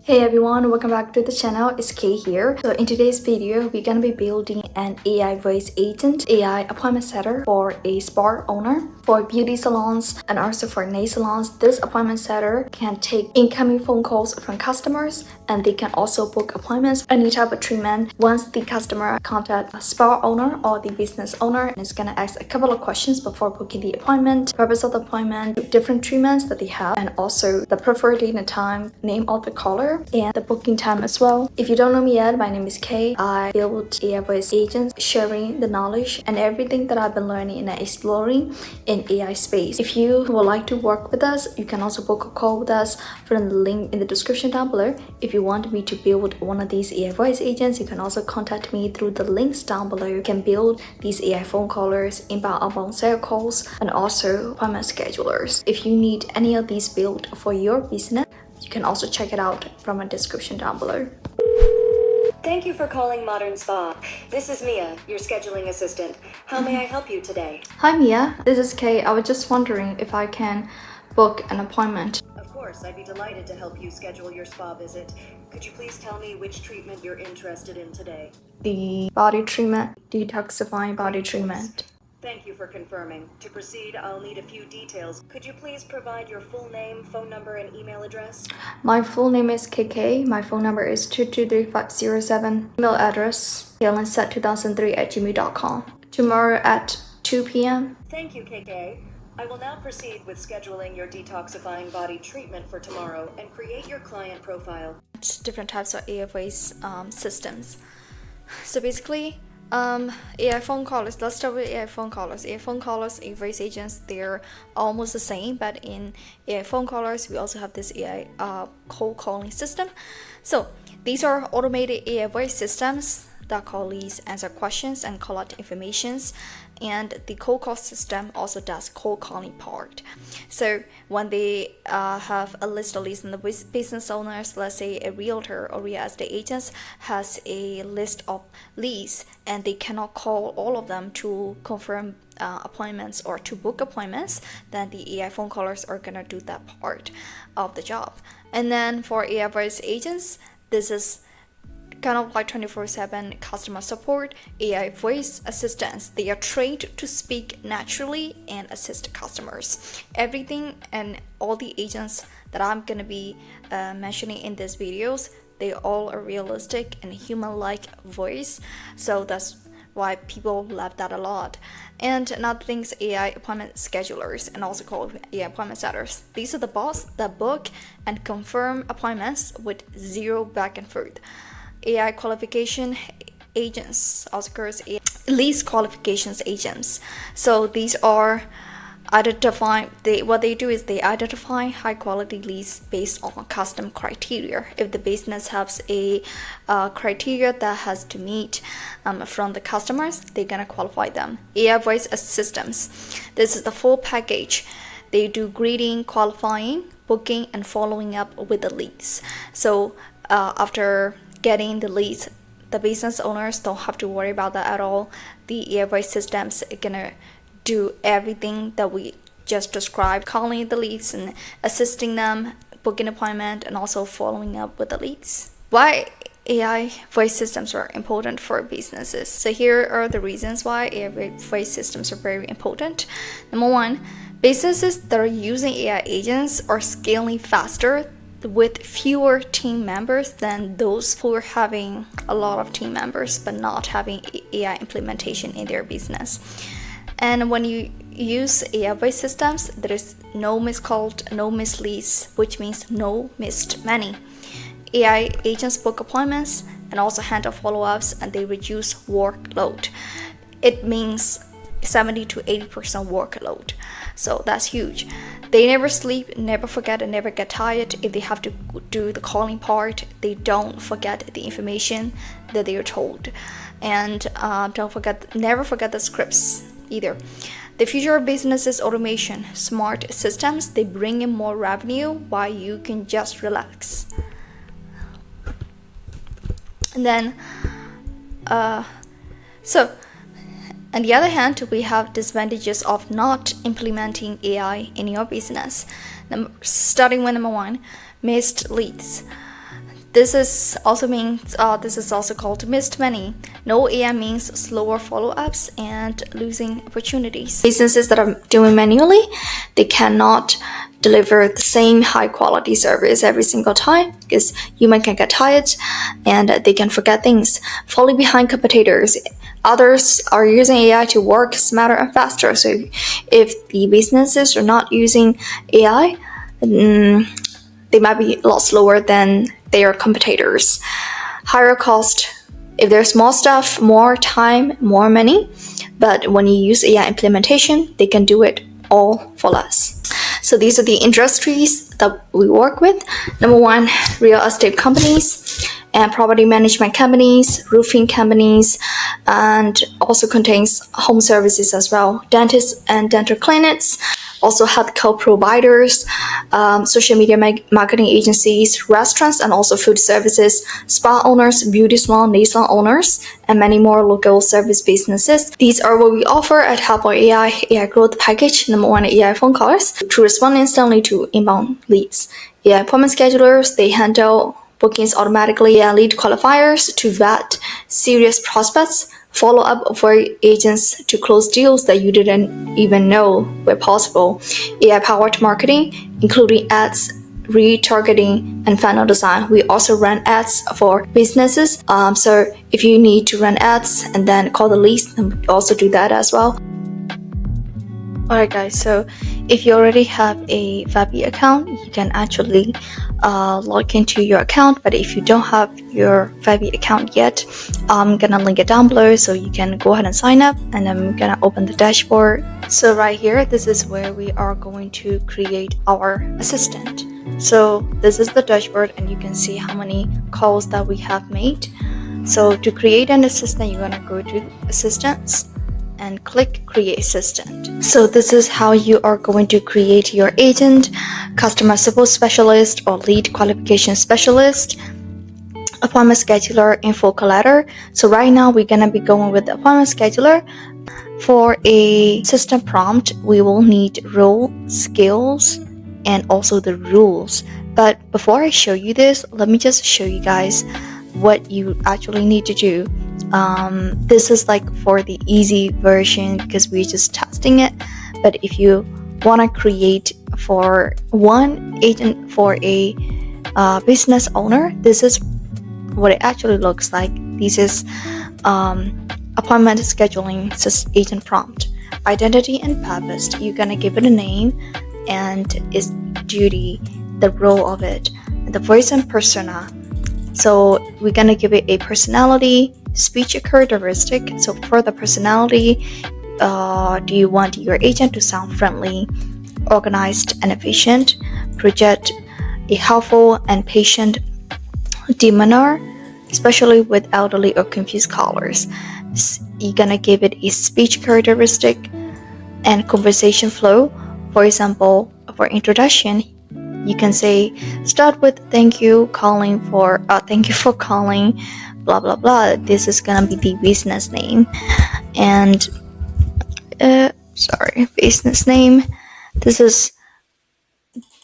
Hey everyone, welcome back to the channel. It's Kay here. So in today's video, we're gonna be building an AI voice agent, AI appointment setter for a spa owner, for beauty salons, and also for nail salons. This appointment setter can take incoming phone calls from customers, and they can also book appointments, any type of treatment. Once the customer contact a spa owner or the business owner, it's gonna ask a couple of questions before booking the appointment, purpose of the appointment, different treatments that they have, and also the preferred date and time, name of the caller, and the booking time as well. If you don't know me yet, my name is Kay. I build AI voice agents, sharing the knowledge and everything that I've been learning and exploring in AI space. If you would like to work with us, you can also book a call with us from the link in the description down below. If you want me to build one of these AI voice agents, you can also contact me through the links down below. You can build these AI phone callers, inbound, outbound sales calls, and also appointment schedulers. If you need any of these built for your business, you can also check it out from a description down below. Thank you for calling Modern Spa. This is Mia, your scheduling assistant. How may I help you today? Hi Mia, this is Kay. I was just wondering if I can book an appointment. Of course, I'd be delighted to help you schedule your spa visit. Could you please tell me which treatment you're interested in today? The body treatment, detoxifying body treatment. Thank you for confirming. To proceed, I'll need a few details. Could you please provide your full name, phone number, and email address? My full name is KK. My phone number is 223-507. Email address, kalenset2003@gmail.com. Tomorrow at 2 p.m. Thank you, KK. I will now proceed with scheduling your detoxifying body treatment for tomorrow and create your client profile. Different types of AI voice systems. So basically, AI phone callers. Let's start with AI phone callers. AI phone callers, AI voice agents, they're almost the same, but in AI phone callers, we also have this AI cold calling system. So these are automated AI voice systems that call leads, answer questions, and collect informations. And the cold call system also does cold calling part. So when they have a list of leads, and the business owners, let's say a realtor or real estate agents has a list of leads, and they cannot call all of them to confirm appointments or to book appointments, then the AI phone callers are gonna do that part of the job. And then for AI voice agents, this is kind of like 24/7 customer support, AI voice assistants. They are trained to speak naturally and assist customers. Everything and all the agents that I'm gonna be mentioning in these videos, they all are realistic and human-like voice. So that's why people love that a lot. And another thing is AI appointment schedulers, and also called AI appointment setters. These are the bots that book and confirm appointments with zero back and forth. AI qualification agents, also called leads qualifications agents. So these are what they do is they identify high quality leads based on custom criteria. If the business has a criteria that has to meet from the customers, they're gonna qualify them. AI voice systems, this is the full package. They do greeting, qualifying, booking, and following up with the leads. So after getting the leads, the business owners don't have to worry about that at all. The AI voice systems are gonna do everything that we just described, calling the leads and assisting them, booking appointment, and also following up with the leads. Why AI voice systems are important for businesses? So here are the reasons why AI voice systems are very important. Number one, businesses that are using AI agents are scaling faster with fewer team members than those who are having a lot of team members but not having AI implementation in their business. And when you use AI voice systems, there is no missed call, no missed leads, which means no missed money. AI agents book appointments and also handle follow-ups, and they reduce workload. It means 70 to 80% workload. So that's huge. They never sleep, never forget, and never get tired. If they have to do the calling part, they don't forget the information that they are told. And never forget the scripts either. The future of business is automation. Smart systems, they bring in more revenue while you can just relax. And then, on the other hand, we have disadvantages of not implementing AI in your business. Starting with number one, missed leads. This is also called missed money. No AI means slower follow-ups and losing opportunities. Businesses that are doing manually, they cannot deliver the same high quality service every single time because human can get tired and they can forget things, falling behind competitors. Others are using AI to work smarter and faster. So if the businesses are not using AI, they might be a lot slower than their competitors. Higher cost. If there's more stuff, more time, more money. But when you use AI implementation, they can do it all for less. So these are the industries that we work with. Number one, real estate companies and property management companies, roofing companies, and also contains home services as well. Dentists and dental clinics, also healthcare providers, social media marketing agencies, restaurants, and also food services, spa owners, beauty salon, nail salon owners, and many more local service businesses. These are what we offer at Help Our AI Growth Package. Number one, AI phone calls to respond instantly to inbound leads. AI appointment schedulers, they handle bookings automatically, and lead qualifiers to vet serious prospects, follow up for agents to close deals that you didn't even know were possible. AI-powered marketing, including ads, retargeting, and funnel design. We also run ads for businesses. So if you need to run ads and then call the leads, then we also do that as well. Alright guys, so if you already have a Vapi account, you can actually log into your account. But if you don't have your Vapi account yet, I'm gonna link it down below so you can go ahead and sign up, and I'm gonna open the dashboard. So right here, this is where we are going to create our assistant. So this is the dashboard, and you can see how many calls that we have made. So to create an assistant, you're gonna go to assistants and click create assistant. So this is how you are going to create your agent, customer support specialist or lead qualification specialist, appointment scheduler, info collator. So right now we're gonna be going with the appointment scheduler. For a system prompt, we will need role, skills, and also the rules. But before I show you this, let me just show you guys what you actually need to do. This is like for the easy version because we're just testing it. But if you want to create for one agent for a business owner, this is what it actually looks like. This is appointment scheduling agent prompt. Identity and purpose. You're gonna give it a name and its duty, the role of it, the voice and persona. So we're gonna give it a personality, speech characteristic. So for the personality, do you want your agent to sound friendly, organized, and efficient? Project a helpful and patient demeanor, especially with elderly or confused callers. You're gonna give it a speech characteristic and conversation flow. For example, for introduction, you can say start with thank you for calling, blah blah blah. This is gonna be the business name, and business name. This is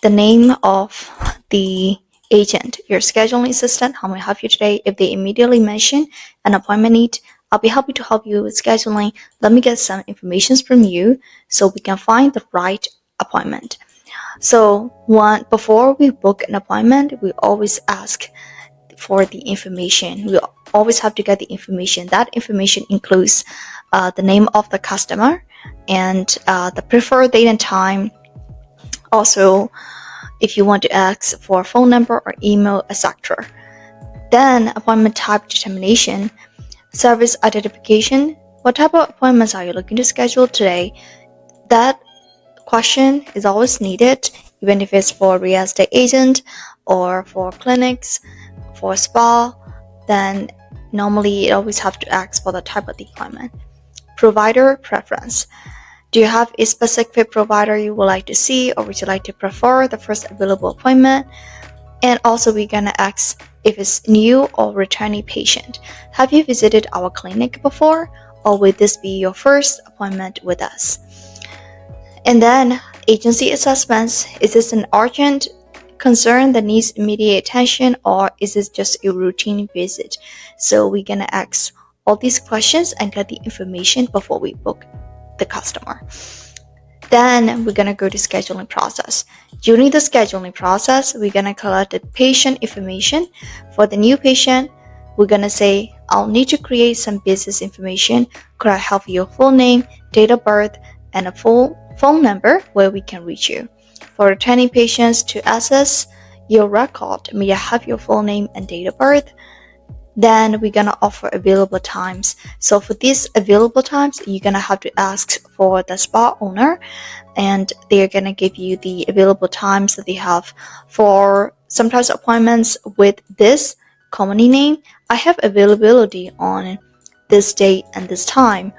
the name of the agent, your scheduling assistant. How may I help you today? If they immediately mention an appointment need, I'll be happy to help you with scheduling. Let me get some information from you so we can find the right appointment. So before we book an appointment, we always ask for the information. We always have to get the information. That information includes the name of the customer and the preferred date and time. Also, if you want to ask for a phone number or email, etc. Then appointment type determination, service identification. What type of appointments are you looking to schedule today? That question is always needed, even if it's for real estate agent or for clinics, for spa. Then normally you always have to ask for the type of the appointment. Provider preference. Do you have a specific provider you would like to see, or would you like to prefer the first available appointment? And also we're gonna ask if it's new or returning patient. Have you visited our clinic before, or will this be your first appointment with us? And then agency assessments. Is this an urgent concern that needs immediate attention, or is it just a routine visit? So we're gonna ask all these questions and get the information before we book the customer. Then we're gonna go to scheduling process. During the scheduling process, we're gonna collect the patient information. For the new patient, we're gonna say, I'll need to create some business information. Could I have your full name, date of birth, and a full phone number where we can reach you? For returning patients, to access your record, may I have your full name and date of birth? Then we're gonna offer available times. So for these available times, you're gonna have to ask for the spa owner, and they're gonna give you the available times that they have. For sometimes appointments with this company name, I have availability on this date and this time,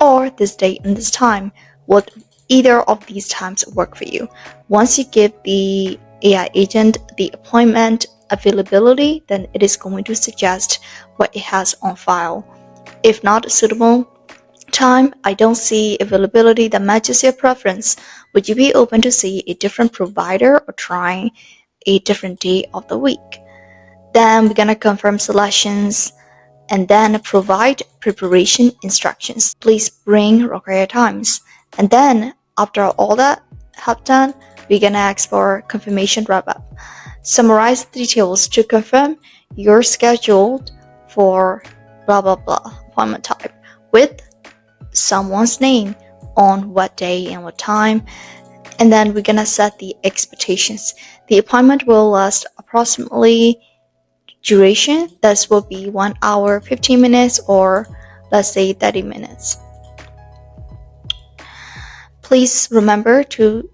or this date and this time. Would either of these times work for you? Once you give the AI agent the appointment availability, then it is going to suggest what it has on file. If not suitable time, I don't see availability that matches your preference, would you be open to see a different provider or trying a different day of the week? Then we're gonna confirm selections and then provide preparation instructions. Please bring required times. And then after all that have done, we're gonna ask for confirmation wrap-up. Summarize the details to confirm you're scheduled for blah blah blah appointment type with someone's name on what day and what time. And then we're gonna set the expectations. The appointment will last approximately duration. This will be 1 hour 15 minutes, or let's say 30 minutes. Please remember to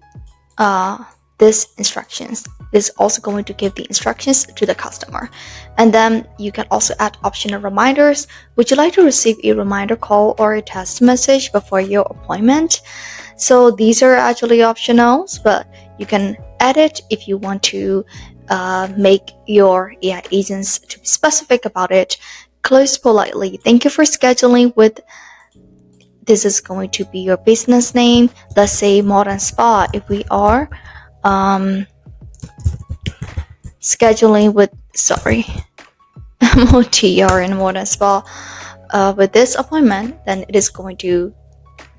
these instructions. This is also going to give the instructions to the customer. And then you can also add optional reminders. Would you like to receive a reminder call or a text message before your appointment? So these are actually optionals, but you can add it if you want to make your AI agents to be specific about it. Close politely. Thank you for scheduling with. This is going to be your business name. Let's say Modern Spa. If we are scheduling with, MOTR in Modern Spa with this appointment, then it is going to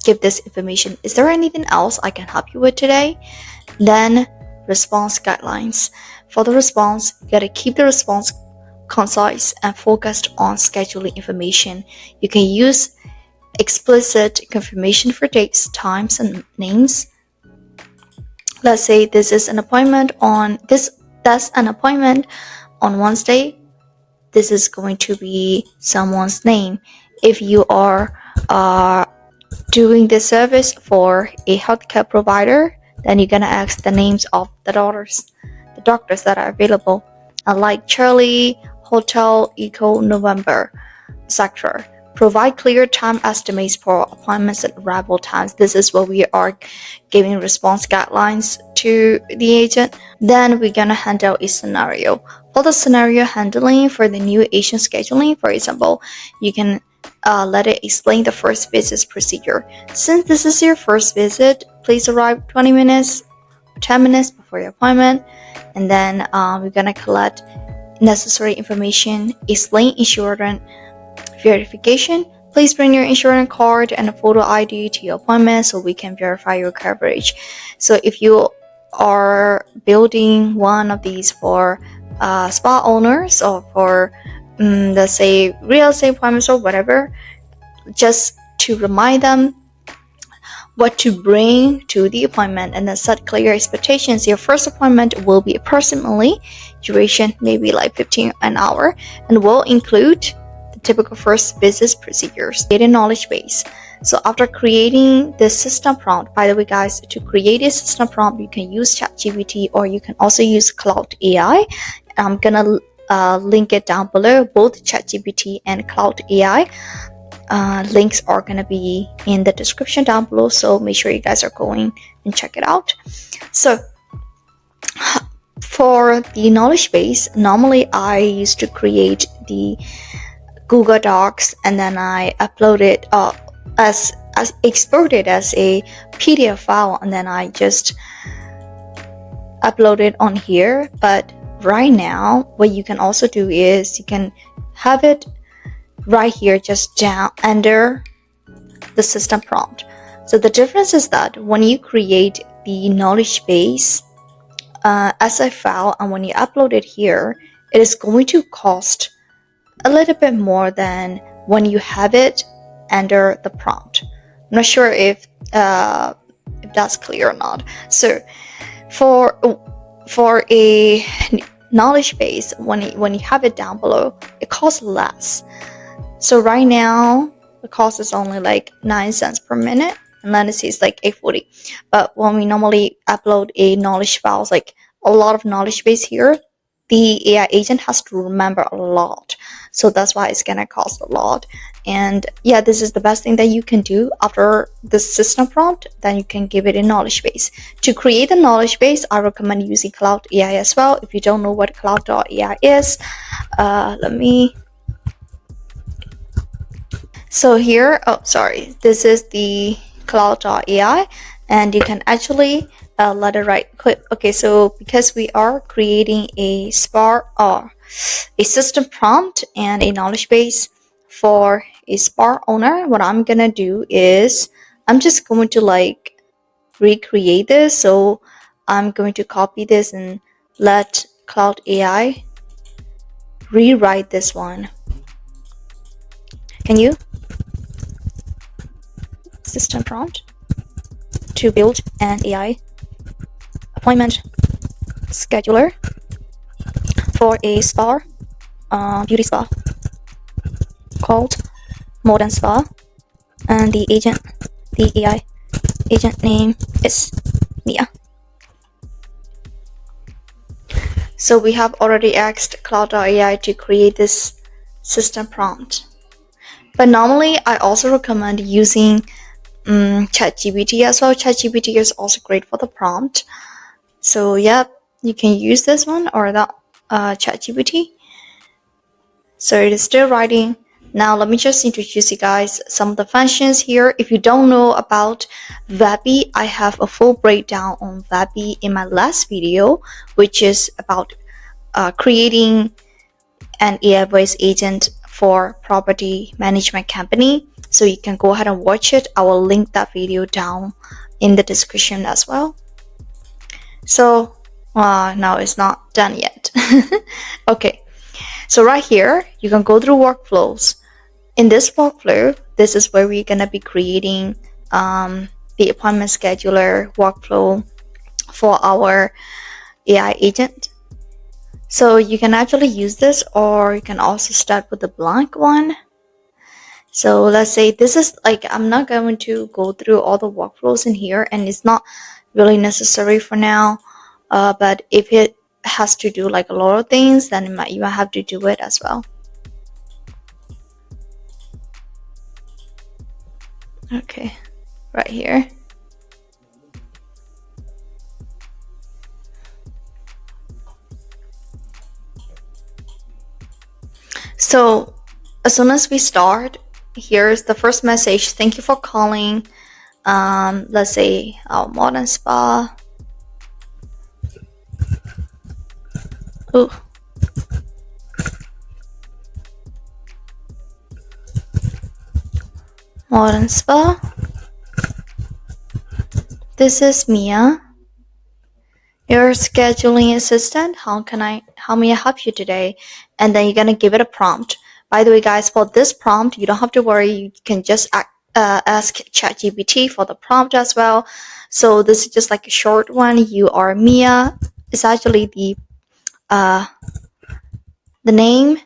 give this information. Is there anything else I can help you with today? Then response guidelines. For the response, you gotta keep the response concise and focused on scheduling information. You can use explicit confirmation for dates, times, and names. Let's say this is an appointment on that's an appointment on Wednesday. This is going to be someone's name. If you are doing this service for a healthcare provider, then you're gonna ask the names of the doctors that are available, like Charlie, Hotel, Eco, November, etc. Provide clear time estimates for appointments and arrival times. This is where we are giving response guidelines to the agent. Then we're gonna handle a scenario. For the scenario handling for the new agent scheduling, for example, you can let it explain the first visit procedure. Since this is your first visit, please arrive 20 minutes, 10 minutes before your appointment, and then we're gonna collect necessary information, explain insurance verification. Please bring your insurance card and a photo ID to your appointment so we can verify your coverage. So if you are building one of these for spa owners or for let's say real estate appointments or whatever, just to remind them what to bring to the appointment and then set clear expectations. Your first appointment will be approximately duration maybe like 15 an hour and will include the typical first visit procedures. Data knowledge base. So after creating the system prompt, by the way guys, to create a system prompt you can use ChatGPT or you can also use Cloud AI. I'm gonna link it down below. Both ChatGPT and Cloud AI links are gonna be in the description down below, so make sure you guys are going and check it out. So for the knowledge base, normally I used to create the Google Docs and then I upload it as export it as a PDF file, and then I just upload it on here. But right now, what you can also do is you can have it right here, just down under the system prompt. So the difference is that when you create the knowledge base as a file, and when you upload it here, it is going to cost a little bit more than when you have it under the prompt. I'm not sure if that's clear or not. So for a knowledge base, when you have it down below, it costs less. So right now the cost is only like 9 cents per minute, and then it says like 840. But when we normally upload a knowledge files, like a lot of knowledge base here, the AI agent has to remember a lot, so that's why it's gonna cost a lot. And yeah, this is the best thing that you can do after the system prompt. Then you can give it a knowledge base. To create a knowledge base, I recommend using Cloud AI as well. If you don't know what Cloud.ai is, so here, this is the Cloud.ai, and you can actually let it right click. Okay, so because we are creating a a system prompt and a knowledge base for a Spark owner, what I'm gonna do is I'm just going to like recreate this. So I'm going to copy this and let Cloud AI rewrite this one. Can you? System prompt to build an AI appointment scheduler for a spa, beauty spa called Modern Spa, and the AI agent name is Mia. So we have already asked Cloud.ai to create this system prompt. But normally I also recommend using ChatGPT as well. ChatGPT is also great for the prompt. So yeah, you can use this one or the ChatGPT. So it is still writing. Now let me just introduce you guys some of the functions here. If you don't know about Vapi, I have a full breakdown on Vapi in my last video, which is about creating an AI voice agent for property management company. So you can go ahead and watch it. I will link that video down in the description as well. So no, it's not done yet. Okay, so right here you can go through workflows. In this workflow, this is where we're gonna be creating the appointment scheduler workflow for our AI agent. So you can actually use this, or you can also start with the blank one. So let's say this is like, I'm not going to go through all the workflows in here, and it's not really necessary for now. But if it has to do like a lot of things, then you might have to do it as well. Okay, right here. So as soon as we start, here's the first message. Thank you for calling. Let's say our Modern Spa. Ooh. Modern Spa. This is Mia, your scheduling assistant. How may I help you today? And then you're gonna give it a prompt. By the way, guys, for this prompt, you don't have to worry. You can just ask ChatGPT for the prompt as well. So this is just like a short one. You are Mia. It's actually the name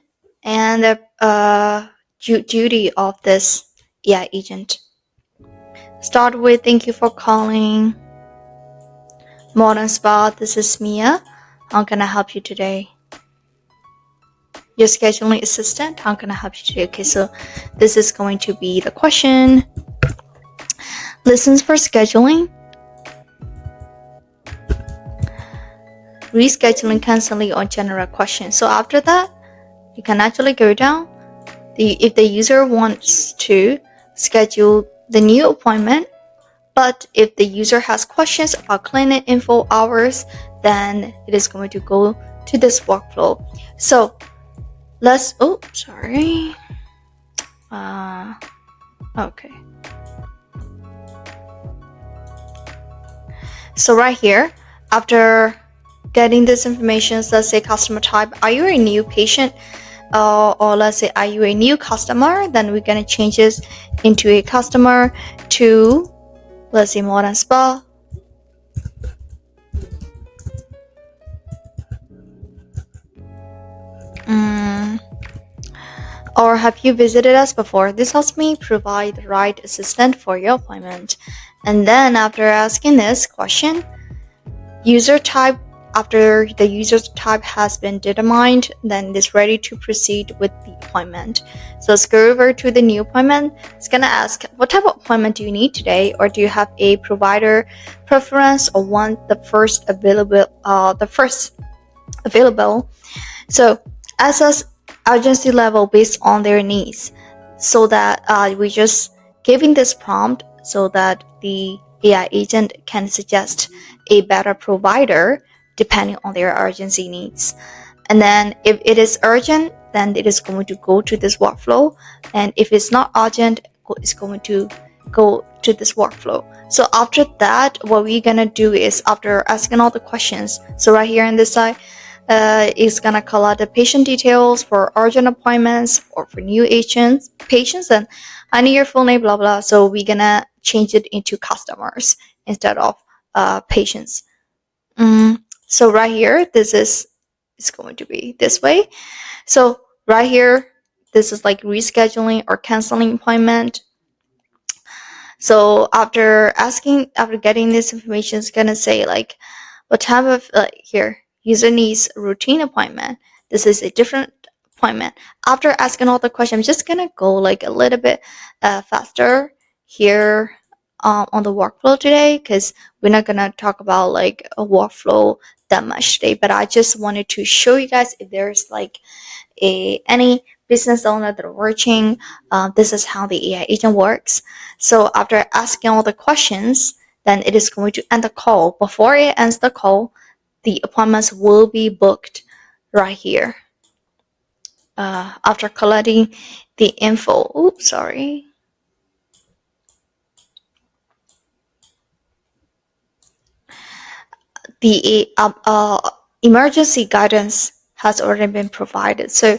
and the duty of this AI agent. Start with thank you for calling Modern Spa. This is Mia. How can I help you today? Your scheduling assistant. How can I help you today? Okay, so this is going to be the question. Listens for scheduling. Rescheduling, canceling, or general questions. So after that, you can actually go down. If the user wants to schedule the new appointment, but if the user has questions about clinic info hours, then it is going to go to this workflow. So let's, oh, sorry. Okay. So right here, after getting this information, let's say customer type, are you a new patient? Or let's say, are you a new customer? Then we're gonna change this into a customer to, let's say, modern spa. Or have you visited us before? This helps me provide the right assistant for your appointment. And then after asking this question, user type, after the user type has been determined, then it is ready to proceed with the appointment. So let's go over to the new appointment. It's gonna ask, what type of appointment do you need today, or do you have a provider preference, or want the first available? So assess urgency level based on their needs, so that we just giving this prompt so that the AI agent can suggest a better provider depending on their urgency needs. And then if it is urgent, then it is going to go to this workflow, and if it's not urgent, it's going to go to this workflow. So after that, what we're gonna do is, after asking all the questions, so right here on this side, it's gonna collect the patient details for urgent appointments or for new patients, and I need your full name, blah blah. So we're gonna change it into customers instead of patients. So right here, it's going to be this way. So right here, this is like rescheduling or canceling appointment. So after getting this information, it's gonna say like, what type of, here, user needs routine appointment. This is a different appointment. After asking all the questions, I'm just gonna go like a little bit faster here on the workflow today, because we're not gonna talk about like a workflow that much today. But I just wanted to show you guys, if there's like any business owner that are watching, this is how the AI agent works. So after asking all the questions, then it is going to end the call. Before it ends the call, the appointments will be booked right here. After collecting the info, oops, sorry. The emergency guidance has already been provided. So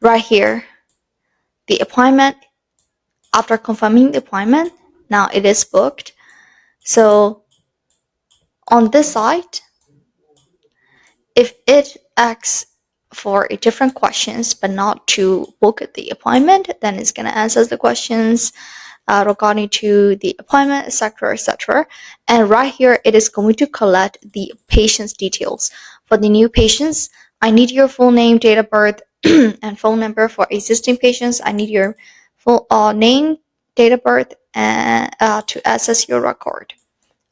right here, the appointment, after confirming the appointment, now it is booked. So on this side, if it asks for a different questions but not to book the appointment, then it's going to answer the questions regarding to the appointment, etc., etc. And right here, it is going to collect the patient's details. For the new patients, I need your full name, date of birth, and phone number. For existing patients, I need your full name, date of birth, and to access your record.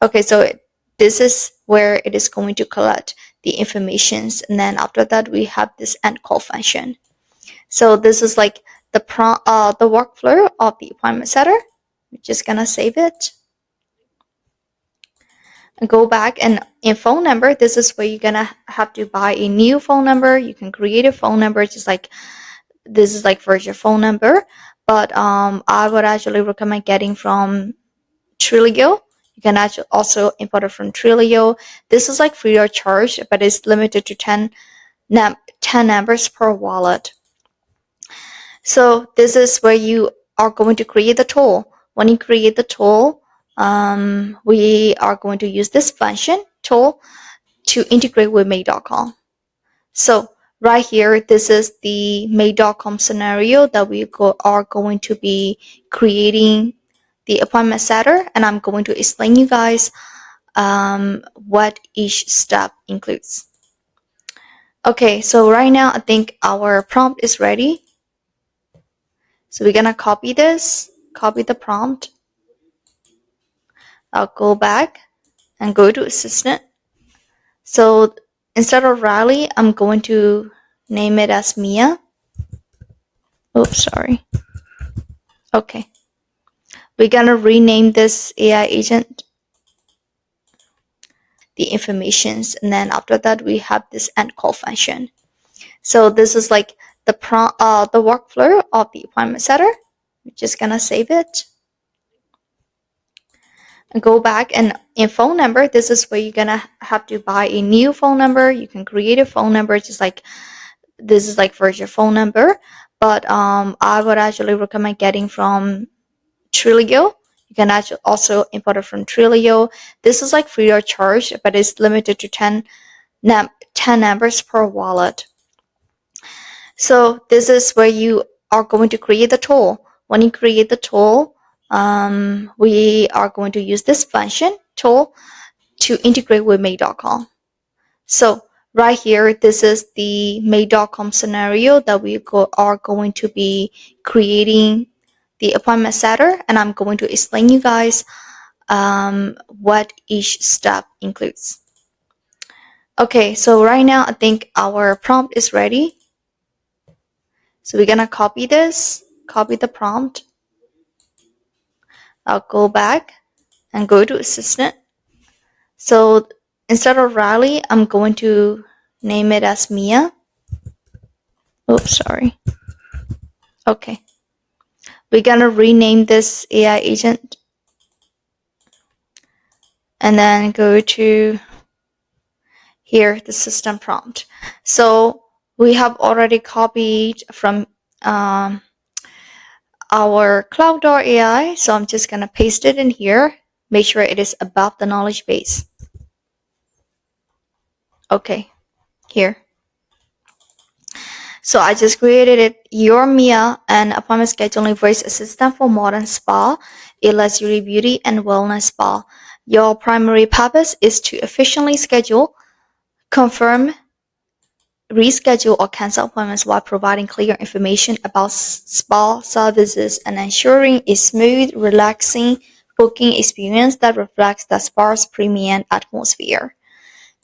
Okay, so this is where it is going to collect the informations, and then after that we have this end call function. So this is like the workflow of the appointment setter. We're just gonna save it and go back, and in phone number, this is where you're gonna have to buy a new phone number. You can create a phone number, just like this is like virtual phone number, but I would actually recommend getting from Trilio. You can actually also import it from Trilio. This is like free of charge, but it's limited to 10 numbers per wallet. So this is where you are going to create the tool. When you create the tool, we are going to use this function tool to integrate with Made.com. So right here, this is the Made.com scenario that we are going to be creating the appointment setter, and I'm going to explain you guys what each step includes. Okay, so right now I think our prompt is ready. So we're gonna copy the prompt. I'll go back and go to assistant. So instead of Riley, I'm going to name it as Mia. Oops, sorry. Okay. We're gonna rename this AI agent the informations, and then after that we have this end call function. So this is like the workflow of the appointment setter. We're just gonna save it and go back, and in phone number, this is where you're gonna have to buy a new phone number. You can create a phone number just like this is like for your phone number, but I would actually recommend getting from Trilio. You can actually also import it from Trilio. This is like free of charge, but it's limited to 10 numbers per wallet. So this is where you are going to create the tool. When you create the tool, we are going to use this function tool to integrate with Made.com. So right here, this is the Made.com scenario that we are going to be creating the appointment setter, and I'm going to explain you guys what each step includes. Okay, so right now I think our prompt is ready. So we're gonna copy this, copy the prompt. I'll go back and go to assistant. So instead of Riley, I'm going to name it as Mia. Oops, sorry. Okay. We're gonna rename this AI agent and then go to here, the system prompt. So we have already copied from our cloud.ai. So I'm just gonna paste it in here. Make sure it is above the knowledge base. Okay, here. So I just created it. Your Mia, an appointment scheduling voice assistant for modern spa, a luxury beauty and wellness spa. Your primary purpose is to efficiently schedule, confirm, reschedule, or cancel appointments while providing clear information about spa services and ensuring a smooth, relaxing booking experience that reflects the spa's premium atmosphere.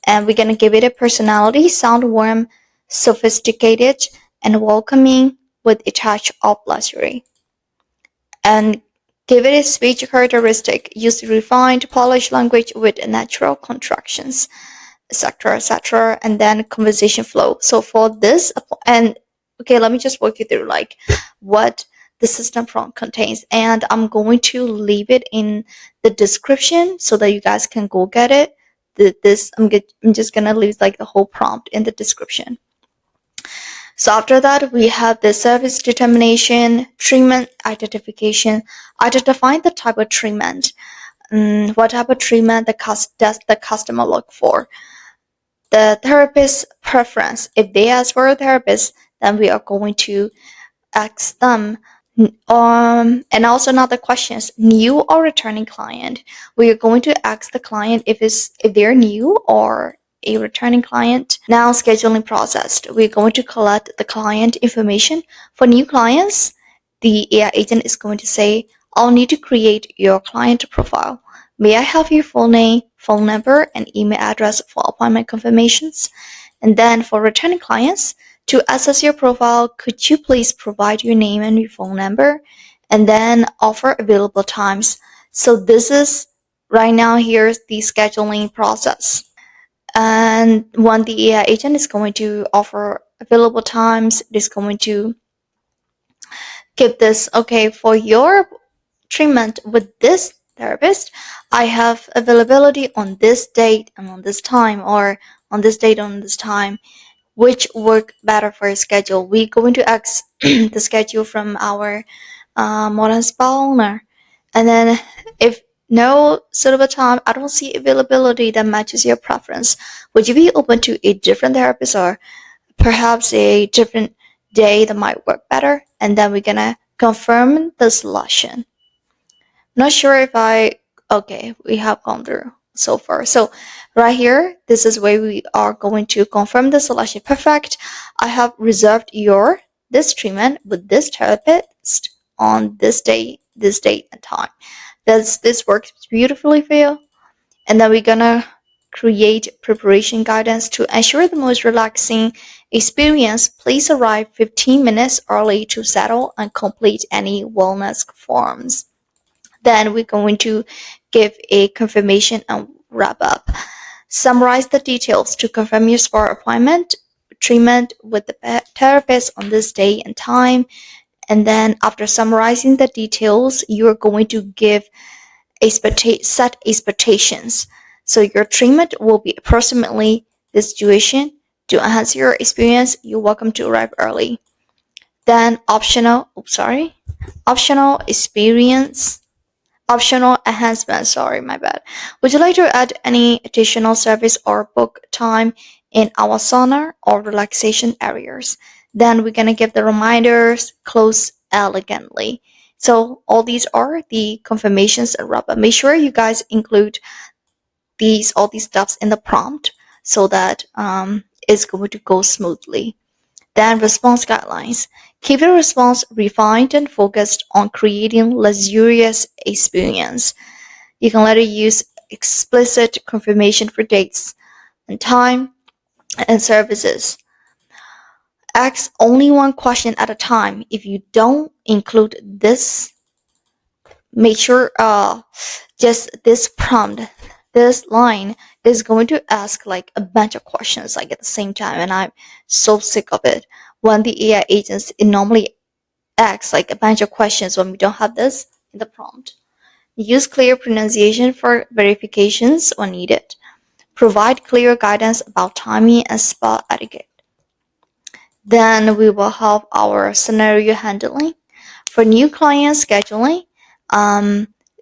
And we're gonna give it a personality, sound warm, sophisticated, and welcoming with a touch of luxury. And give it a speech characteristic, use refined, polished language with natural contractions, etc., and then conversation flow. So for this, and okay, let me just walk you through like what the system prompt contains, and I'm going to leave it in the description so that you guys can go get it. I'm just gonna leave like the whole prompt in the description. So after that, we have the service determination, treatment identification, identifying the type of treatment, what type of treatment does the customer look for, the therapist's preference. If they ask for a therapist, then we are going to ask them. And also another question is new or returning client. We are going to ask the client if they're new or a returning client. Now scheduling process. We're going to collect the client information. For new clients, the AI agent is going to say, I'll need to create your client profile. May I have your full name, phone number, and email address for appointment confirmations? And then for returning clients, to access your profile, could you please provide your name and your phone number, and then offer available times? So this is right now, here's the scheduling process. And when the AI agent is going to offer available times, it is going to give this, okay, for your treatment with this therapist, I have availability on this date and on this time, or on this date on this time. Which work better for your schedule? We're going to ask the schedule from our modern spa owner, and then if no suitable time, I don't see availability that matches your preference, would you be open to a different therapist or perhaps a different day that might work better? And then we're gonna confirm the selection. Not sure if okay, we have gone through so far. So right here, this is where we are going to confirm the selection. Perfect. I have reserved this treatment with this therapist on this date and time. This works beautifully for you. And then we're gonna create preparation guidance to ensure the most relaxing experience. Please arrive 15 minutes early to settle and complete any wellness forms. Then we're going to give a confirmation and wrap up. Summarize the details to confirm your spa appointment, treatment with the therapist on this day and time. And then after summarizing the details, you're going to give set expectations. So your treatment will be approximately this duration. To enhance your experience, you're welcome to arrive early. Then optional enhancement. Sorry, my bad. Would you like to add any additional service or book time in our sauna or relaxation areas? Then we're gonna give the reminders, close elegantly. So all these are the confirmations and wrap up. Make sure you guys include all these steps in the prompt so that it's going to go smoothly. Then response guidelines. Keep the response refined and focused on creating luxurious experience. You can let it use explicit confirmation for dates and time and services. Ask only one question at a time. If you don't include this, make sure just this prompt, this line is going to ask like a bunch of questions like at the same time, and I'm so sick of it. When the AI agents, it normally asks like a bunch of questions when we don't have this in the prompt. Use clear pronunciation for verifications when needed. Provide clear guidance about timing and spa etiquette. Then we will have our scenario handling. For new client scheduling,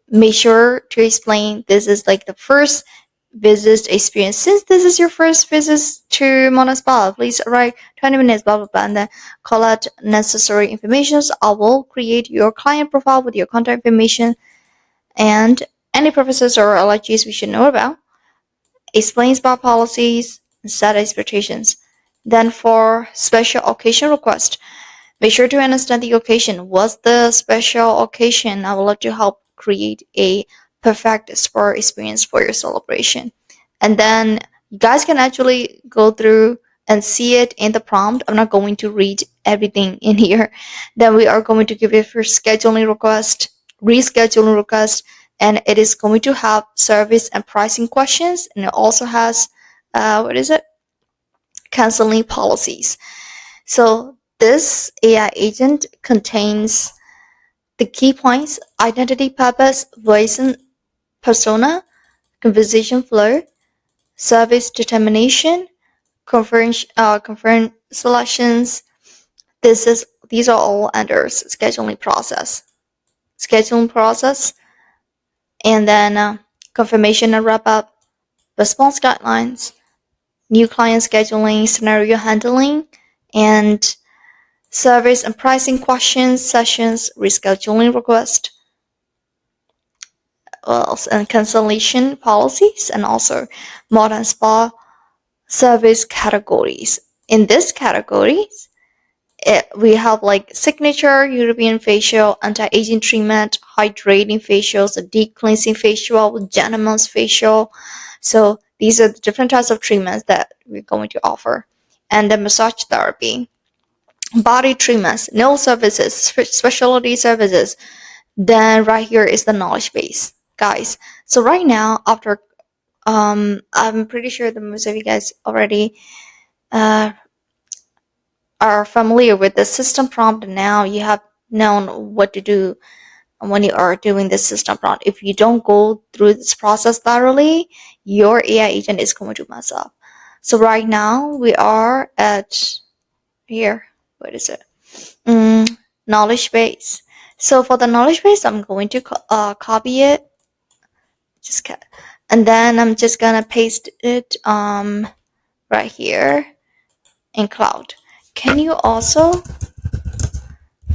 make sure to explain this is like the first visit experience. Since this is your first visit to Mona Spa, please arrive 20 minutes, blah, blah, blah, and then collect necessary information. I will create your client profile with your contact information and any preferences or allergies we should know about. Explain spa policies and set expectations. Then for special occasion request, make sure to understand the occasion. What's the special occasion? I would like to help create a perfect spa experience for your celebration. And then you guys can actually go through and see it in the prompt. I'm not going to read everything in here. Then we are going to give it for scheduling request, rescheduling request, and it is going to have service and pricing questions. And it also has, canceling policies. So this AI agent contains the key points: identity, purpose, voice and persona, conversation flow, service determination, confirm selections. These are all under scheduling process, and then confirmation and wrap up, response guidelines, new client scheduling, scenario handling, and service and pricing questions, sessions, rescheduling request, and cancellation policies, and also modern spa service categories. In this categories, we have like signature European facial, anti-aging treatment, hydrating facials, a deep cleansing facial, gentleman's facial. So these are the different types of treatments that we're going to offer. And the massage therapy, body treatments, nail services, specialty services. Then right here is the knowledge base, guys. So right now, after I'm pretty sure that most of you guys already are familiar with the system prompt. Now you have known what to do when you are doing this system prompt. If you don't go through this process thoroughly, your AI agent is going to mess up. So right now we are at here. What is it? Knowledge base. So for the knowledge base, I'm going to copy it. And then I'm just gonna paste it right here in cloud. Can you also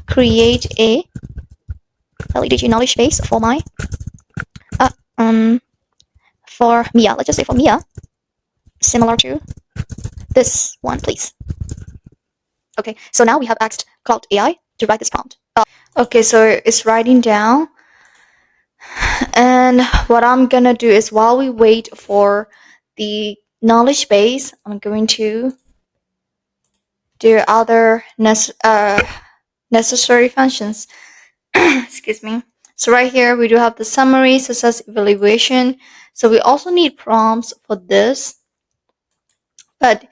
create a LEDG knowledge base for my for Mia? Let's just say for Mia, similar to this one, please. Okay, so now we have asked Cloud AI to write this prompt. Okay, so it's writing down. And what I'm gonna do is while we wait for the knowledge base, I'm going to do other necessary functions. Excuse me. So right here we do have the summary, success evaluation, So we also need prompts for this, but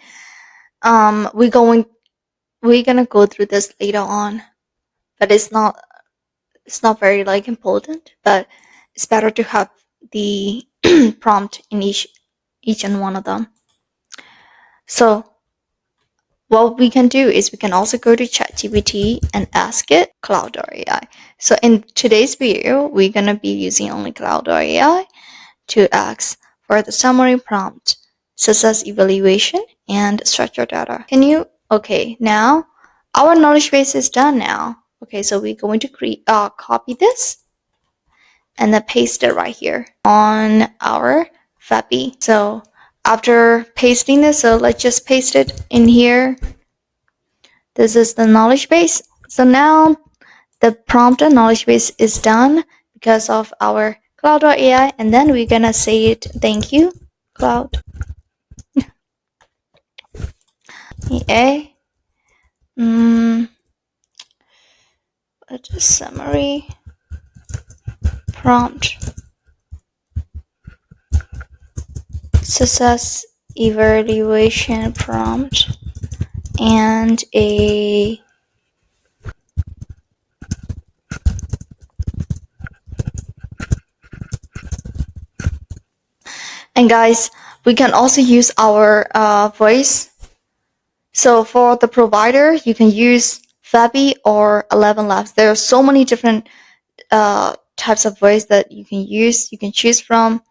we're gonna go through this later on. But it's not very like important, but it's better to have the prompt in each and one of them. So what we can do is we can also go to ChatGPT and ask it Cloud.ai. So in today's video, we're gonna be using only Cloud.ai to ask for the summary prompt, success evaluation, and structured data. Okay, now our knowledge base is done now. Okay, so we're going to copy this and then paste it right here on our Vapi. So after pasting this, so let's just paste it in here. This is the knowledge base. So now the prompt and knowledge base is done because of our Cloud.ai, and then we're gonna say it, thank you, Cloud AI. A summary prompt, success evaluation prompt, and guys, we can also use our voice. So for the provider, you can use Vapi or 11 Labs. There are so many different types of voice that you can choose from.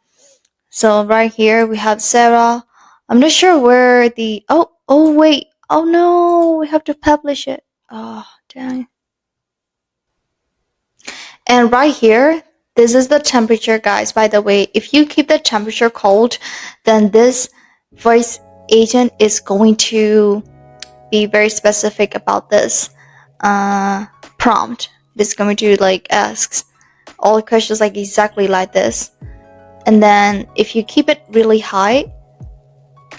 So right here we have Sarah. I'm not sure where the wait, oh no, we have to publish it. Oh dang. And right here, this is the temperature, guys. By the way, if you keep the temperature cold, then this voice agent is going to be very specific about this prompt. It's going to like ask all the questions like exactly like this. And then if you keep it really high,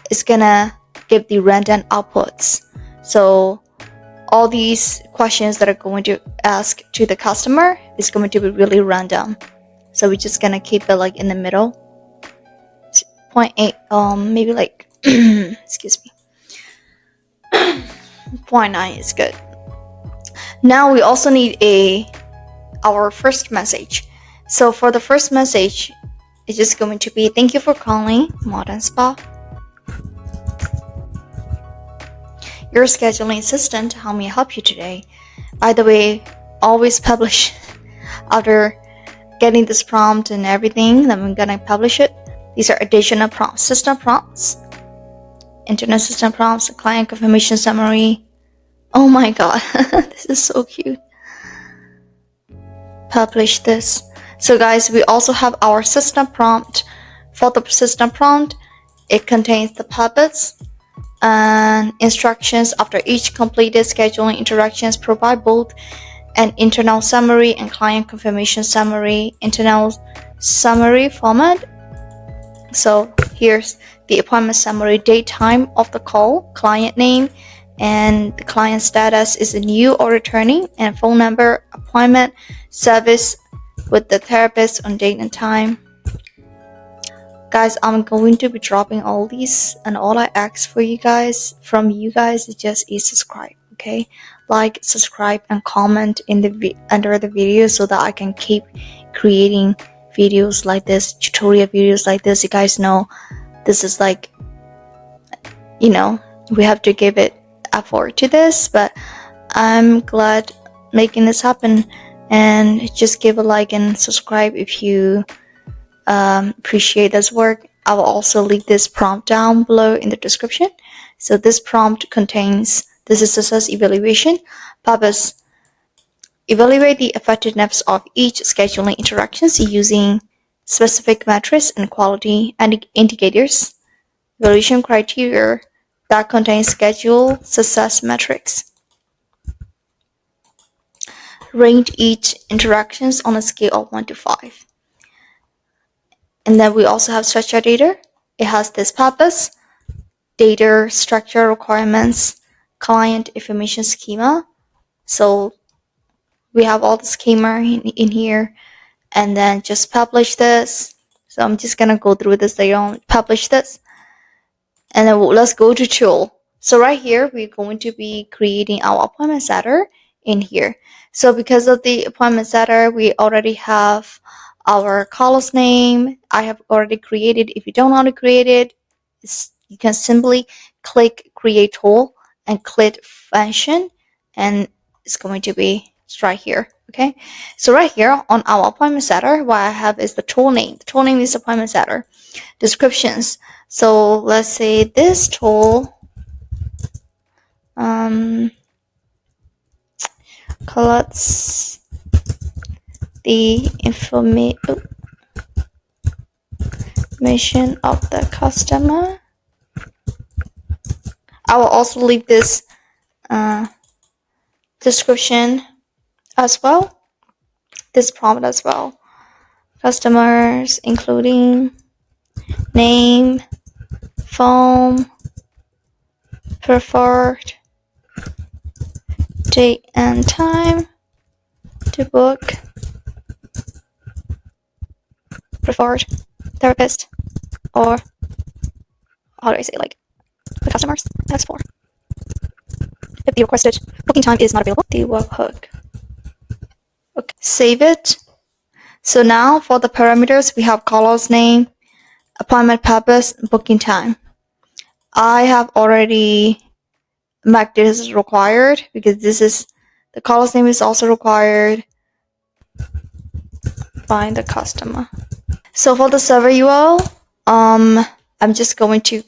it's gonna give the random outputs. So all these questions that are going to ask to the customer is going to be really random. So we're just gonna keep it like in the middle. 0.8, maybe like excuse me. 0.9 is good. Now we also need our first message. So for the first message, it's just going to be, thank you for calling Modern Spa. Your scheduling assistant, how may I help you today? By the way, always publish after getting this prompt and everything, then we're gonna publish it. These are additional prompts, system prompts, internet system prompts, client confirmation summary. Oh my god, this is so cute. Publish this. So guys, we also have our system prompt. For the system prompt, it contains the purpose and instructions after each completed scheduling interactions. Provide both an internal summary and client confirmation summary. Internal summary format. So here's the appointment summary: date, time of the call, client name, and the client status is new or returning, and phone number, appointment, service with the therapist on date and time. Guys, I'm going to be dropping all these, and all I ask for you guys from you guys is just subscribe, okay? Like, subscribe, and comment in the under the video so that I can keep creating videos like this, tutorial videos like this. You guys know this is like, we have to give it effort to this, but I'm glad making this happen. And just give a like and subscribe if you appreciate this work. I will also leave this prompt down below in the description. So this prompt contains, this is success evaluation purpose: evaluate the effectiveness of each scheduling interactions using specific metrics and quality indicators. Evaluation criteria that contains schedule success metrics. Rate each interactions on a scale of 1 to 5. And then we also have structured data. It has this purpose, data structure requirements, client information schema. So we have all the schema in here, and then just publish this. So I'm just gonna go through this. They don't publish this, and then let's go to tool. So right here, we're going to be creating our appointment setter in here. So because of the appointment setter, we already have our caller's name. I have already created. If you don't know how to create it, you can simply click create tool and click function, and it's going to be right here. Okay, so right here on our appointment setter, what I have is the tool name. The tool name is appointment setter. Descriptions. So let's say this tool collects the information of the customer. I will also leave this description as well, this prompt as well. Customers including name, phone, preferred date and time to book, preferred therapist, or how do I say, like, the customers ask for. If the requested booking time is not available, the webhook. Okay, save it. So now for the parameters, we have caller's name, appointment purpose, booking time. I have already marked this as required because this is the caller's name is also required by the customer. So for the server URL, I'm just going to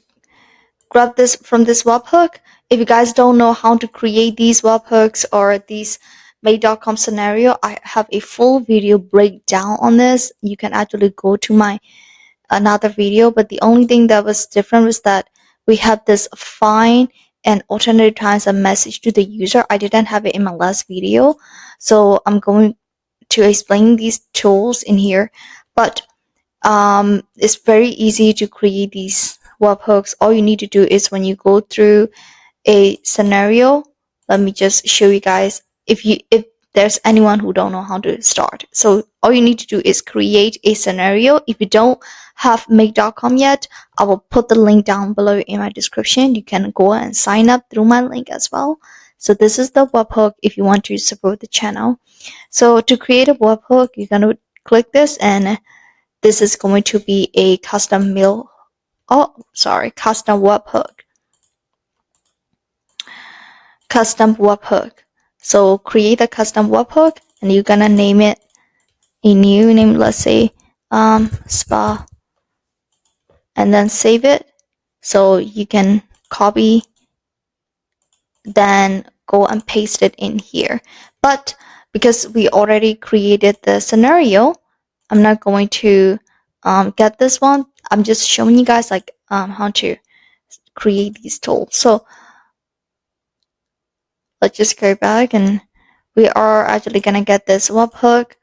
grab this from this webhook. If you guys don't know how to create these webhooks or these Made.com scenario, I have a full video breakdown on this. You can actually go to my another video, but the only thing that was different was that we have this find and alternative times a message to the user. I didn't have it in my last video, so I'm going to explain these tools in here, but it's very easy to create these webhooks. All you need to do is when you go through a scenario, let me just show you guys if there's anyone who don't know how to start. So all you need to do is create a scenario. If you don't have make.com yet, I will put the link down below in my description. You can go and sign up through my link as well. So this is the webhook if you want to support the channel. So to create a webhook, you're going to click this, and this is going to be a custom custom webhook. So create a custom webhook, and you're gonna name it a new name, let's say spa, and then save it. So you can copy, then go and paste it in here. But because we already created the scenario, I'm not going to get this one. I'm just showing you guys like how to create these tools. So let's just go back, and we are actually gonna get this webhook.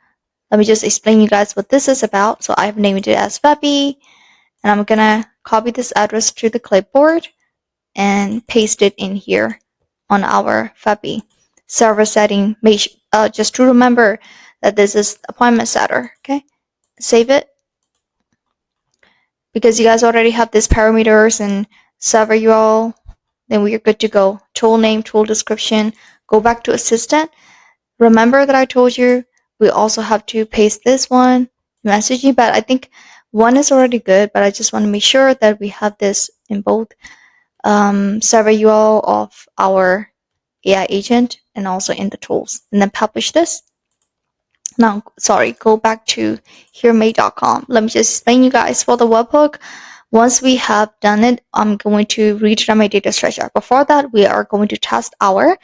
Let me just explain you guys what this is about. So I've named it as Vapi, and I'm gonna copy this address to the clipboard and paste it in here on our Vapi server setting. Just to remember that this is appointment setter. Okay, save it because you guys already have these parameters and server URL. Then we are good to go. Tool name, tool description. Go back to assistant. Remember that I told you we also have to paste this one messaging, but I think one is already good, but I just want to make sure that we have this in both server URL of our AI agent and also in the tools, and then publish this. Now, sorry, go back to heremade.com. Let me just explain you guys for the webhook. Once we have done it, I'm going to redirect my data structure. Before that, we are going to test our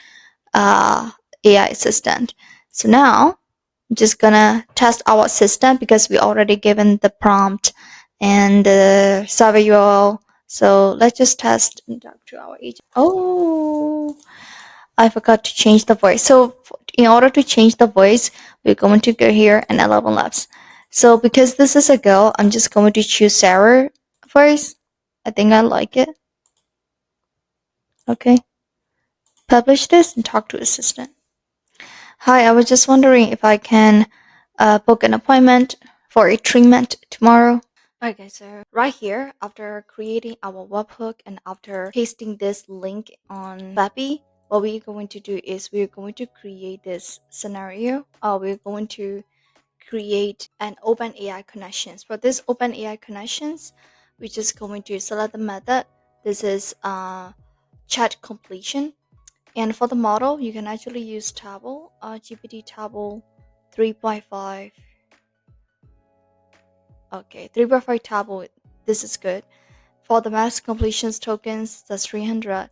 AI assistant. So now I'm just gonna test our assistant because we already given the prompt and the server URL. So let's just test and talk to our agent. Oh, I forgot to change the voice. So in order to change the voice, we're going to go here and 11 labs. So because this is a girl, I'm just going to choose Sarah voice. I think I like it. Okay. Publish this and talk to assistant. Hi, I was just wondering if I can book an appointment for a treatment tomorrow. Okay, so right here, after creating our webhook and after pasting this link on Vapi, what we're going to do is we're going to create this scenario. We're going to create an OpenAI connections. For this OpenAI connections, we're just going to select the method. This is chat completion. And for the model, you can actually use Table, GPT Table 3.5. Okay, 3.5 Table. This is good. For the max completions tokens, that's 300.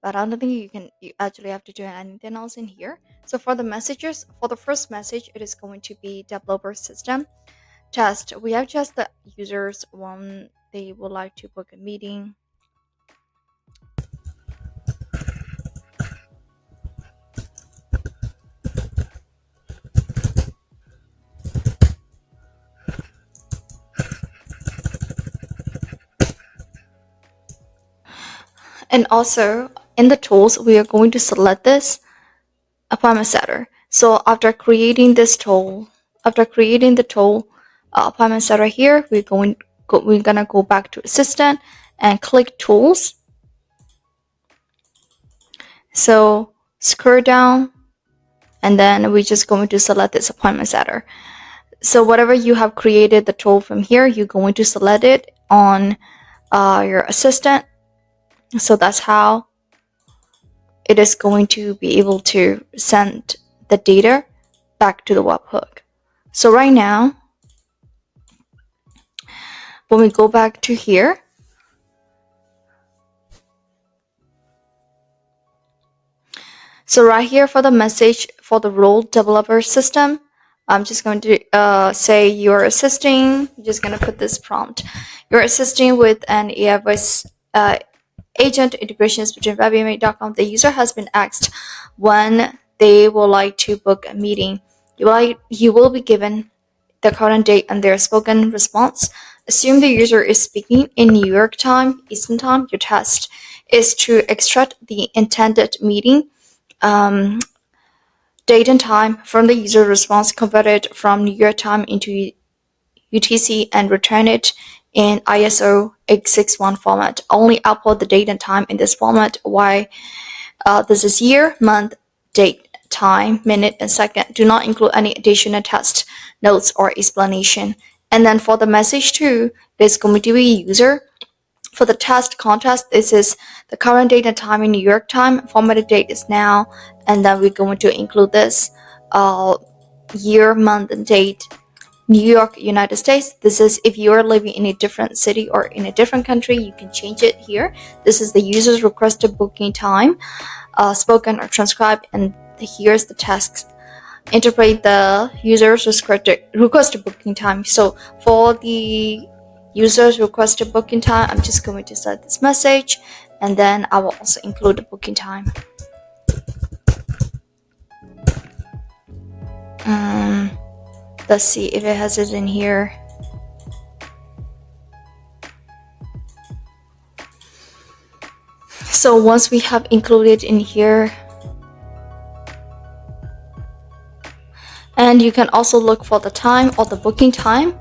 But I don't think you actually have to do anything else in here. So for the messages, for the first message, it is going to be developer system test. We have just the users when they would like to book a meeting. And also in the tools, we are going to select this appointment setter. So after creating this tool, after creating the tool appointment setter here, we're gonna go back to assistant and click tools. So scroll down, and then we're just going to select this appointment setter. So whatever you have created the tool from here, you're going to select it on your assistant. So that's how it is going to be able to send the data back to the webhook. So right now, when we go back to here, so right here for the message for the role developer system, I'm just going to say you're assisting. I'm just going to put this prompt. You're assisting with an AI voice agent integrations between vapi.com. The user has been asked when they would like to book a meeting. You will be given the current date and their spoken response. Assume the user is speaking in New York time, Eastern time. Your task is to extract the intended meeting date and time from the user response, convert it from New York time into UTC, and return it in ISO x61 format. Only upload the date and time in this format. Why? This is year, month, date, time, minute, and second. Do not include any additional text, notes, or explanation. And then for the message too, there's going to be user. For the test contest, this is the current date and time in New York time. Formatted date is now, and then we're going to include this year, month, and date. New York, United States. This is if you are living in a different city or in a different country, you can change it here. This is the user's requested booking time, spoken or transcribed, and here's the text. Interpret the user's requested booking time. So for the user's requested booking time, I'm just going to set this message, and then I will also include the booking time. Let's see if it has it in here. So once we have included in here, and you can also look for the time or the booking time.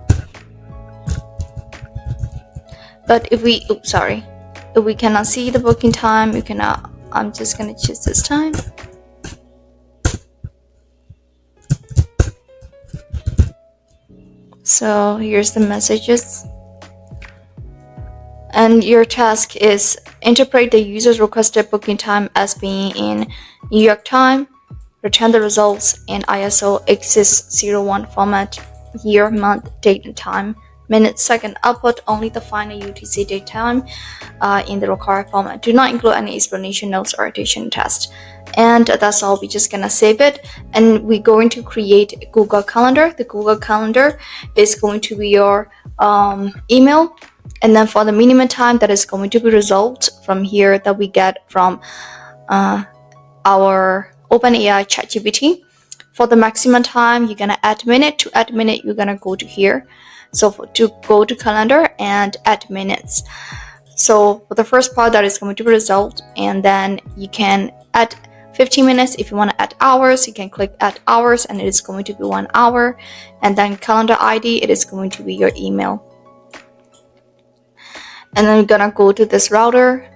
But if we cannot see the booking time, you cannot. I'm just gonna choose this time. So here's the messages. And your task is interpret the user's requested booking time as being in New York time, return the results in ISO x01 format, year, month, date, and time, minute, second, output only the final UTC date time in the required format. Do not include any explanation, notes, or additional text. And that's all. We're just gonna save it, and we're going to create Google Calendar. The Google Calendar is going to be your email, and then for the minimum time, that is going to be result from here that we get from our OpenAI ChatGPT. For the maximum time, you're gonna add minute. To add minute, you're gonna go to here. So to go to calendar and add minutes. So for the first part, that is going to be result, and then you can add 15 minutes. If you want to add hours, you can click add hours, and it is going to be 1 hour. And then calendar ID, it is going to be your email. and then we're gonna go to this router.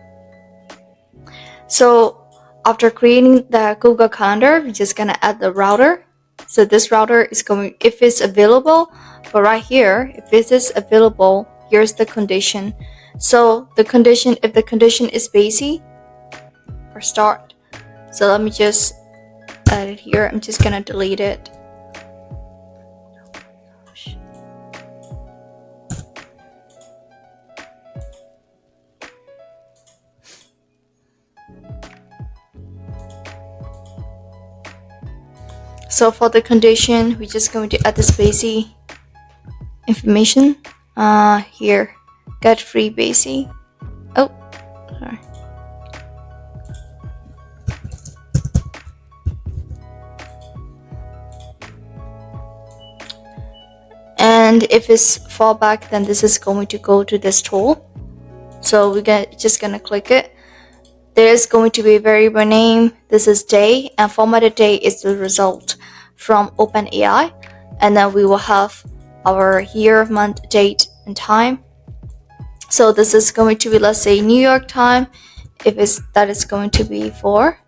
So after creating the Google Calendar, we're just gonna add the router. So this router is going, if it's available, but right here, if this is available, here's the condition. So the condition, if the condition is busy, or start. So let me just add it here. I'm just gonna delete it. So for the condition, we're just going to add this basic information. Here, get free basic. Oh, sorry. And if it's fallback, then this is going to go to this tool. So we're just gonna click it. There's going to be a variable name. This is day, and formatted day is the result from OpenAI. And then we will have our year, month, date, and time. So this is going to be, let's say, New York time. If that is going to be 4.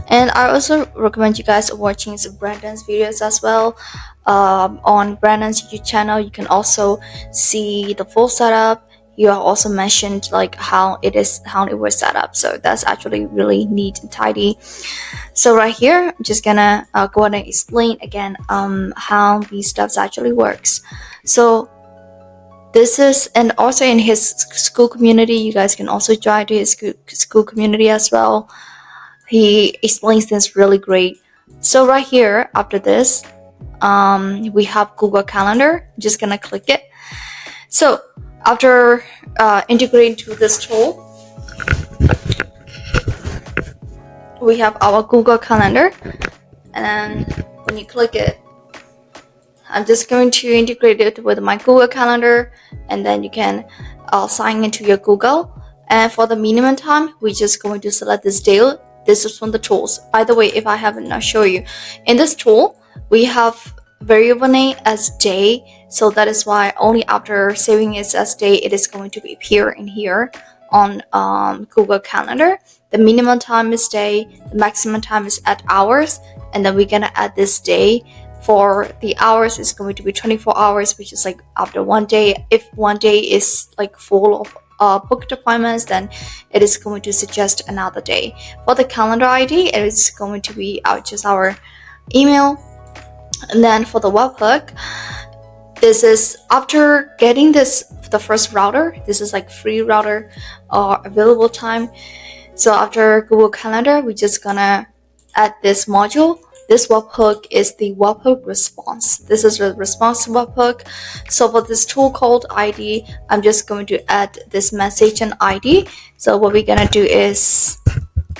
And I also recommend you guys watching some Brandon's videos as well. On Brandon's YouTube channel, you can also see the full setup. You also mentioned like how it was set up, so that's actually really neat and tidy. So right here, I'm just gonna go ahead and explain again how these stuffs actually works. So this is, and also in his school community, you guys can also join to his school community as well. He explains this really great. So right here, after this, we have Google Calendar. I'm just gonna click it. So after integrating to this tool, we have our Google Calendar, and when you click it, I'm just going to integrate it with my Google Calendar, and then you can sign into your Google. And for the minimum time, we're just going to select this day. This is from the tools. By the way, if I haven't show you, in this tool, we have variable name as day. So that is why only after saving it as day, it is going to appear in here on Google Calendar. The minimum time is day, the maximum time is at hours, and then we're gonna add this day. For the hours, it's going to be 24 hours, which is like after 1 day. If 1 day is like full of booked appointments, then it is going to suggest another day. For the calendar ID, it is going to be just our email. And then for the webhook, this is after getting the first router. This is like free router or available time. So after Google Calendar, we're just gonna add this module. This webhook is the webhook response. This is a response webhook. So for this tool called ID, I'm just going to add this message and ID. So what we're gonna do is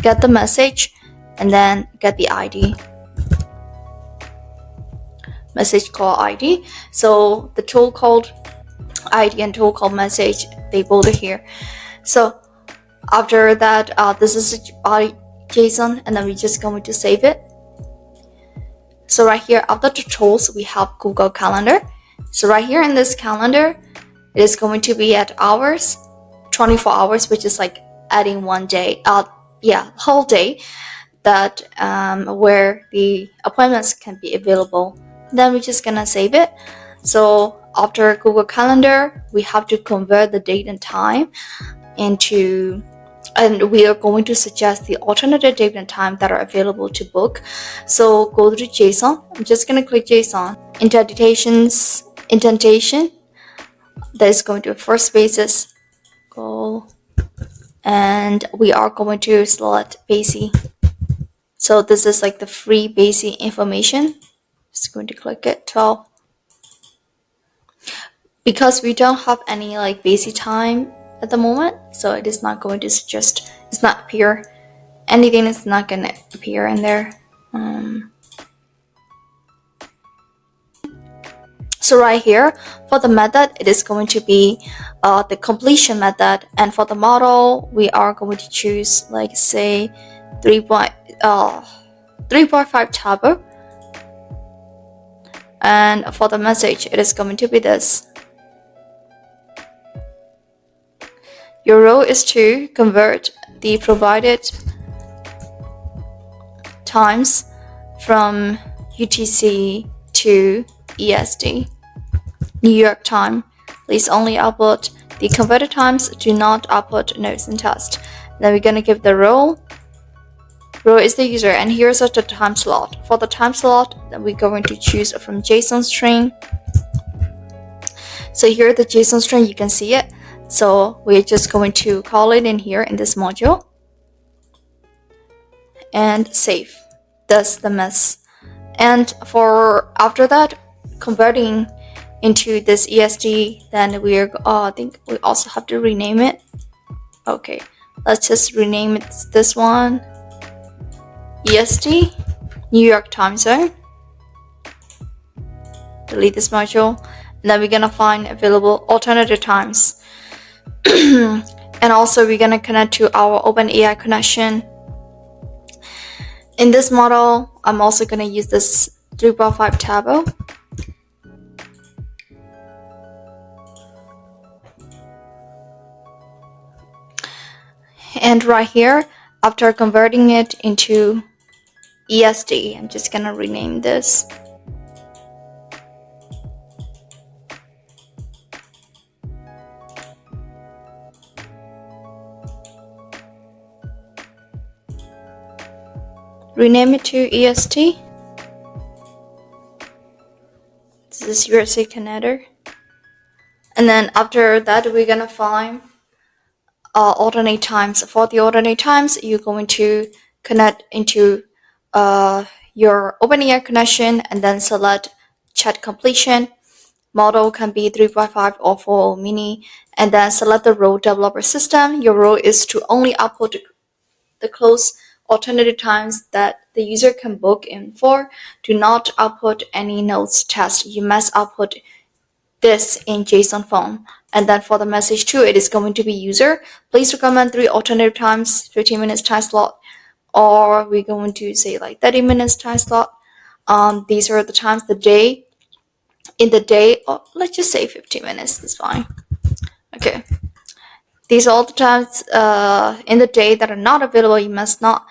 get the message and then get the ID. Message called ID. So the tool called ID and tool called message, they both are here. So after that, this is JSON, and then we're just going to save it. So right here, after the tools, we have Google Calendar. So right here in this calendar, it is going to be at hours, 24 hours, which is like adding 1 day, whole day, that where the appointments can be available. Then we're just gonna save it. So after Google Calendar, we have to convert the date and time into, and we are going to suggest the alternative date and time that are available to book. So go to JSON. I'm just gonna click JSON. Indentation. That is going to first spaces. Go, and we are going to select basic. So this is like the free basic information. Just going to click it 12. Because we don't have any like basic time at the moment, so it is not going to suggest, it's not appear, anything is not going to appear in there. So right here, for the method, it is going to be the completion method, and for the model, we are going to choose like say 3.5 turbo, and for the message, it is going to be this. Your role is to convert the provided times from UTC to EST, New York time. Please only output the converted times, do not output notes and text. Then we're gonna give the role. Role is the user, and here's the time slot. For the time slot, then we're going to choose from JSON string. So here the JSON string, you can see it. So we're just going to call it in here in this module and save. That's the mess. And for after that, converting into this EST, then we're I think we also have to rename it. Okay, let's just rename it this one, EST, New York time zone. Delete this module, and then we're gonna find available alternative times. And also we're gonna connect to our OpenAI connection. In this model, I'm also gonna use this 3.5 table. And right here, after converting it into EST, I'm just gonna rename this. Rename it to EST. This is USA connector. And then after that, we're gonna find alternate times. For the alternate times, you're going to connect into your OpenAI connection and then select chat completion. Model can be 3.5 or 4 mini, and then select the role developer system. Your role is to only output the close alternative times that the user can book in for. Do not output any notes test. You must output this in JSON form. And then for the message 2, it is going to be user. Please recommend 3 alternative times, 15 minutes time slot, or we're going to say like 30 minutes time slot. These are the times in the day, or let's just say 15 minutes, that's fine. Okay. These are all the times in the day that are not available. You must not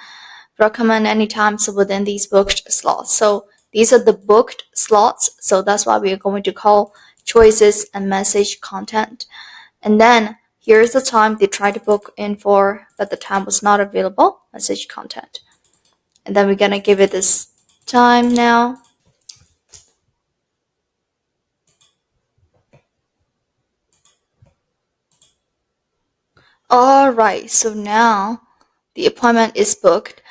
recommend any times within these booked slots. So these are the booked slots. So that's why we are going to call choices and message content. And then here's the time they tried to book in for, but the time was not available, message content. And then we're gonna give it this time now. Alright, so now the appointment is booked.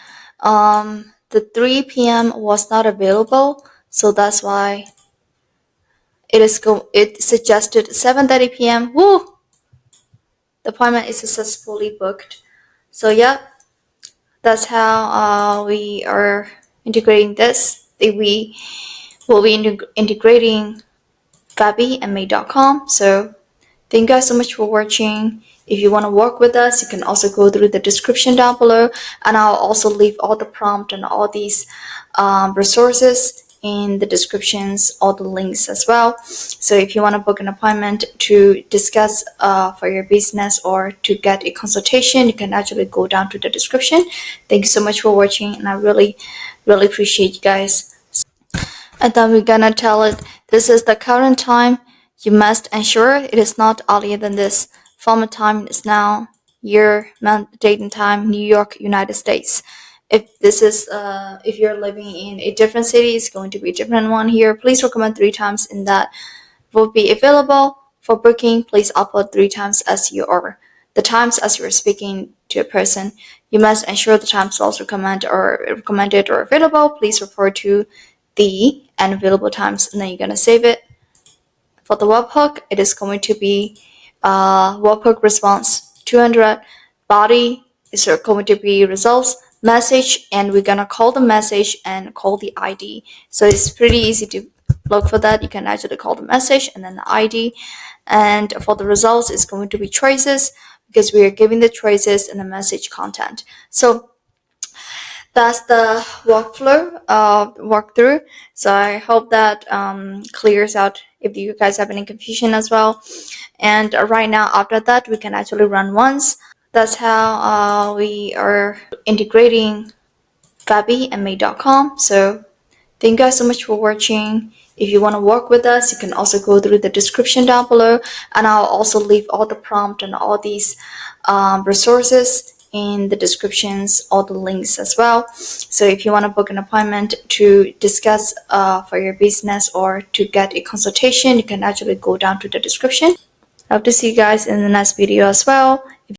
The 3 p.m. was not available, so that's why it suggested 7:30 p.m. Woo! The appointment is successfully booked. So yeah, that's how we are integrating this. We will be integrating Vapi and Made.com. So thank you guys so much for watching. If you want to work with us, you can also go through the description down below, and I'll also leave all the prompt and all these resources in the descriptions, all the links as well. So if you want to book an appointment to discuss for your business or to get a consultation, you can actually go down to the description. Thank you so much for watching, and I really appreciate you guys. And then we're gonna tell it this is the current time. You must ensure it is not earlier than this. Format time is now, year, month, date, and time, New York, United States. If this is if you're living in a different city, it's going to be a different one here. Please recommend 3 times in that will be available for booking. Please upload 3 times as you are the times as you're speaking to a person. You must ensure the time slots recommended or available. Please refer to the and available times, and then you're gonna save it. For the webhook, it is going to be webhook response 200. Body is going to be results message, and we're gonna call the message and call the ID. So it's pretty easy to look for that. You can actually call the message and then the ID. And for the results, it's going to be choices because we are giving the choices and the message content. So that's the walkthrough. So I hope that clears out if you guys have any confusion as well. And right now, after that, we can actually run once. That's how we are integrating Vapi and Made.com. So thank you guys so much for watching. If you want to work with us, you can also go through the description down below, and I'll also leave all the prompt and all these resources in the descriptions, all the links as well. So if you want to book an appointment to discuss for your business or to get a consultation, you can actually go down to the description. I hope to see you guys in the next video as well.